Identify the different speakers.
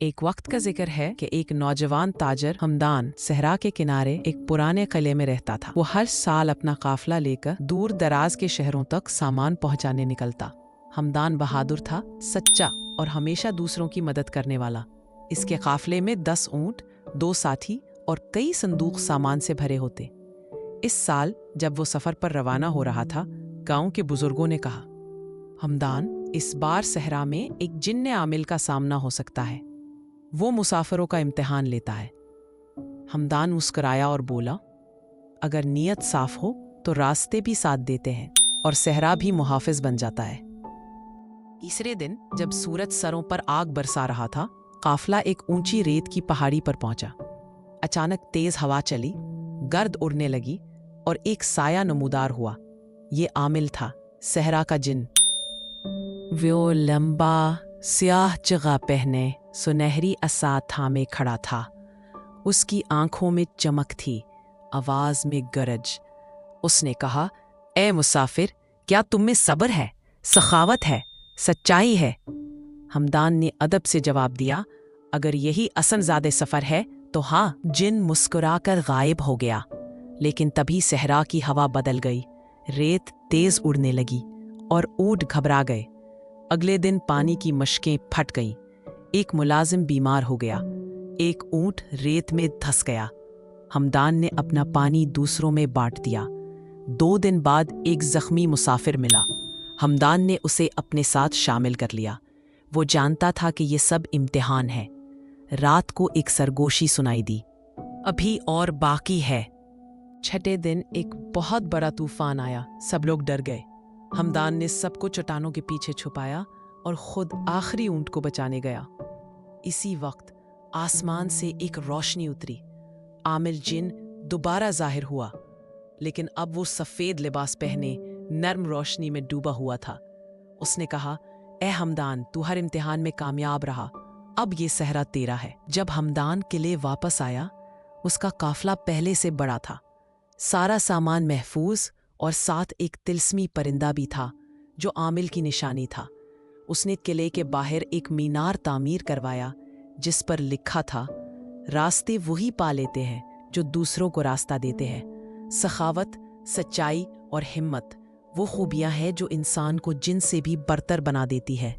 Speaker 1: ایک وقت کا ذکر ہے کہ ایک نوجوان تاجر ہمدان صحرا کے کنارے ایک پرانے قلعے میں رہتا تھا۔ وہ ہر سال اپنا قافلہ لے کر دور دراز کے شہروں تک سامان پہنچانے نکلتا۔ ہمدان بہادر تھا، سچا اور ہمیشہ دوسروں کی مدد کرنے والا۔ اس کے قافلے میں 10 اونٹ، 2 ساتھی اور کئی صندوق سامان سے بھرے ہوتے۔ اس سال جب وہ سفر پر روانہ ہو رہا تھا، گاؤں کے بزرگوں نے کہا، ہمدان، اس بار صحرا میں ایک جن عامل کا سامنا ہو سکتا ہے۔ وہ مسافروں کا امتحان لیتا ہے۔ ہمدان مسکرایا اور بولا، اگر نیت صاف ہو تو راستے بھی ساتھ دیتے ہیں اور صحرا بھی محافظ بن جاتا ہے۔ تیسرے دن جب سورج سروں پر آگ برسا رہا تھا، قافلہ ایک اونچی ریت کی پہاڑی پر پہنچا۔ اچانک تیز ہوا چلی، گرد اڑنے لگی اور ایک سایہ نمودار ہوا۔ یہ عامل تھا، صحرا کا جن۔ وہ لمبا سیاہ چغا پہنے سنہری عصا تھامے کھڑا تھا۔ اس کی آنکھوں میں چمک تھی، آواز میں گرج۔ اس نے کہا، اے مسافر، کیا تم میں صبر ہے، سخاوت ہے، سچائی ہے؟ ہمدان نے ادب سے جواب دیا، اگر یہی اصل زادِ سفر ہے تو ہاں۔ جن مسکرا کر غائب ہو گیا، لیکن تبھی صحرا کی ہوا بدل گئی، ریت تیز اڑنے لگی اور اونٹ گھبرا گئے۔ اگلے دن پانی کی مشکیں پھٹ گئیں، ایک ملازم بیمار ہو گیا، ایک اونٹ ریت میں دھس گیا۔ ہمدان نے اپنا پانی دوسروں میں بانٹ دیا۔ 2 دن بعد ایک زخمی مسافر ملا۔ ہمدان نے اسے اپنے ساتھ شامل کر لیا۔ وہ جانتا تھا کہ یہ سب امتحان ہے۔ رات کو ایک سرگوشی سنائی دی، ابھی اور باقی ہے۔ 6 دن ایک بہت بڑا طوفان آیا، سب لوگ ڈر گئے۔ ہمدان نے سب کو چٹانوں کے پیچھے چھپایا اور خود آخری اونٹ کو بچانے گیا۔ اسی وقت آسمان سے ایک روشنی اتری۔ عامل جن دوبارہ ظاہر ہوا، لیکن اب وہ سفید لباس پہنے نرم روشنی میں ڈوبا ہوا تھا۔ اس نے کہا، اے ہمدان، تو ہر امتحان میں کامیاب رہا، اب یہ صحرا تیرا ہے۔ جب ہمدان قلعے واپس آیا، اس کا قافلہ پہلے سے بڑا تھا، سارا سامان محفوظ، اور ساتھ ایک طلسمی پرندہ بھی تھا جو عامل کی نشانی تھا۔ اس نے قلعے کے باہر ایک مینار تعمیر کروایا جس پر لکھا تھا، راستے وہی پا لیتے ہیں جو دوسروں کو راستہ دیتے ہیں۔ سخاوت، سچائی اور ہمت وہ خوبیاں ہیں جو انسان کو جن سے بھی برتر بنا دیتی ہے۔